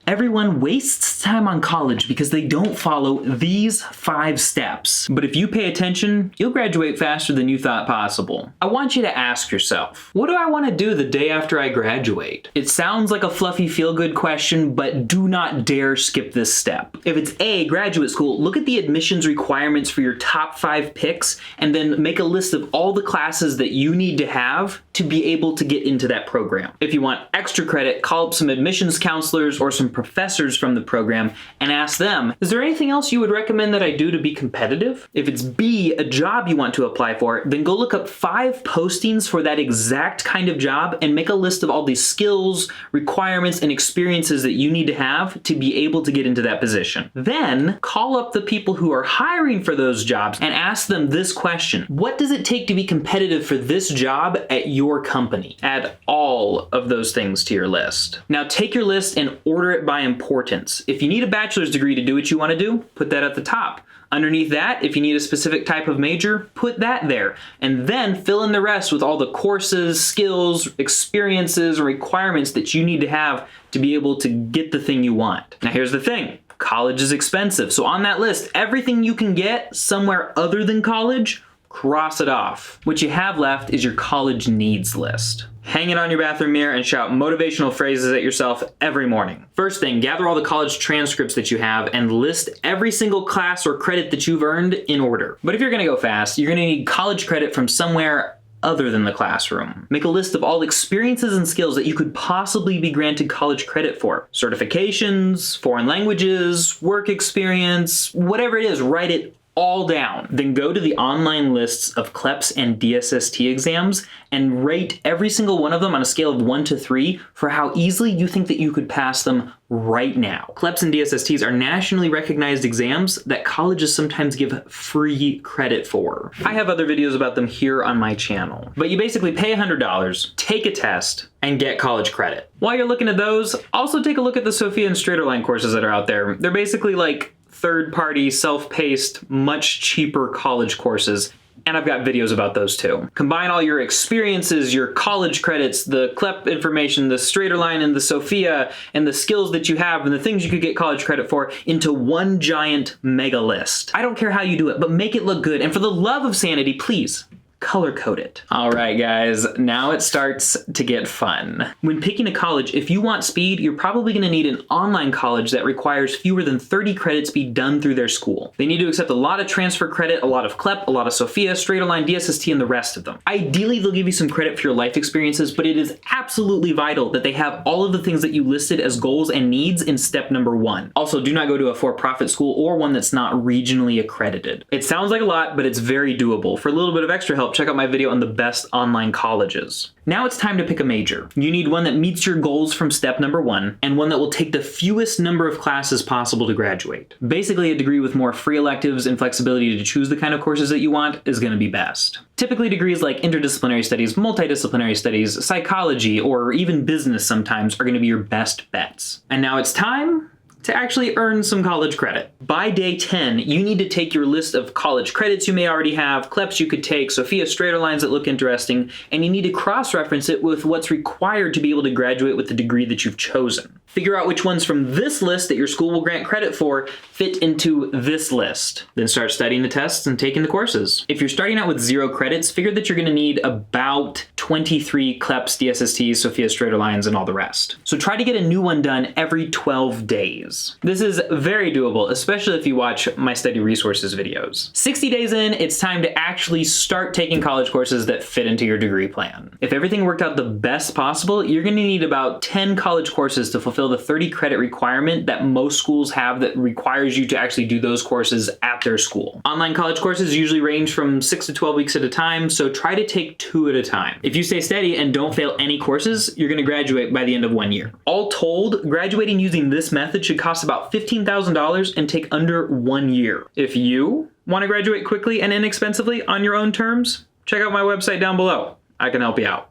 Everyone wastes time on college because they don't follow these 5 steps. But if you pay attention, you'll graduate faster than you thought possible. I want you to ask yourself, what do I want to do the day after I graduate? It sounds like a fluffy feel-good question, but do not dare skip this step. If it's A, graduate school, look at the admissions requirements for your top 5 picks and then make a list of all the classes that you need to have to be able to get into that program. If you want extra credit, call up some admissions counselors or some professors from the program and ask them, is there anything else you would recommend that I do to be competitive? If it's B, a job you want to apply for, then go look up 5 postings for that exact kind of job and make a list of all these skills, requirements, and experiences that you need to have to be able to get into that position. Then call up the people who are hiring for those jobs and ask them this question: what does it take to be competitive for this job at your company? Add all of those things to your list. Now take your list and order it by importance. If you need a bachelor's degree to do what you want to do, put that at the top. Underneath that, if you need a specific type of major, put that there. And then fill in the rest with all the courses, skills, experiences, or requirements that you need to have to be able to get the thing you want. Now here's the thing. College is expensive. So on that list, everything you can get somewhere other than college, cross it off. What you have left is your college needs list. Hang it on your bathroom mirror and shout motivational phrases at yourself every morning. First thing, gather all the college transcripts that you have and list every single class or credit that you've earned in order. But if you're gonna go fast, you're gonna need college credit from somewhere other than the classroom. Make a list of all experiences and skills that you could possibly be granted college credit for. Certifications, foreign languages, work experience, whatever it is, write it all down. Then go to the online lists of CLEPS and DSST exams and rate every single one of them on a scale of 1 to 3 for how easily you think that you could pass them right now. CLEPS and DSSTs are nationally recognized exams that colleges sometimes give free credit for. I have other videos about them here on my channel. But you basically pay $100, take a test, and get college credit. While you're looking at those, also take a look at the Sophia and Straighterline courses that are out there. They're basically like third-party, self-paced, much cheaper college courses, and I've got videos about those too. Combine all your experiences, your college credits, the CLEP information, the Straighterline and the Sophia, and the skills that you have and the things you could get college credit for into one giant mega list. I don't care how you do it, but make it look good, and for the love of sanity, please, color code it. All right, guys, now it starts to get fun. When picking a college, if you want speed, you're probably gonna need an online college that requires fewer than 30 credits be done through their school. They need to accept a lot of transfer credit, a lot of CLEP, a lot of Sophia, Straighterline, DSST, and the rest of them. Ideally, they'll give you some credit for your life experiences, but it is absolutely vital that they have all of the things that you listed as goals and needs in step number 1. Also, do not go to a for-profit school or one that's not regionally accredited. It sounds like a lot, but it's very doable. For a little bit of extra help, check out my video on the best online colleges. Now it's time to pick a major. You need one that meets your goals from step number 1 and one that will take the fewest number of classes possible to graduate. Basically, a degree with more free electives and flexibility to choose the kind of courses that you want is going to be best. Typically, degrees like interdisciplinary studies, multidisciplinary studies, psychology, or even business sometimes are going to be your best bets. And now it's time to actually earn some college credit. By day 10, you need to take your list of college credits you may already have, CLEPs you could take, Sophia Straighterlines that look interesting, and you need to cross-reference it with what's required to be able to graduate with the degree that you've chosen. Figure out which ones from this list that your school will grant credit for fit into this list. Then start studying the tests and taking the courses. If you're starting out with 0 credits, figure that you're gonna need about 23 CLEPs, DSSTs, Sophia Straighterlines, and all the rest. So try to get a new one done every 12 days. This is very doable, especially if you watch my study resources videos. 60 days in, it's time to actually start taking college courses that fit into your degree plan. If everything worked out the best possible, you're gonna need about 10 college courses to fulfill the 30 credit requirement that most schools have that requires you to actually do those courses at their school. Online college courses usually range from 6 to 12 weeks at a time, so try to take 2 at a time. If you stay steady and don't fail any courses, you're gonna graduate by the end of 1 year. All told, graduating using this method should cost about $15,000 and take under 1 year. If you want to graduate quickly and inexpensively on your own terms, check out my website down below. I can help you out.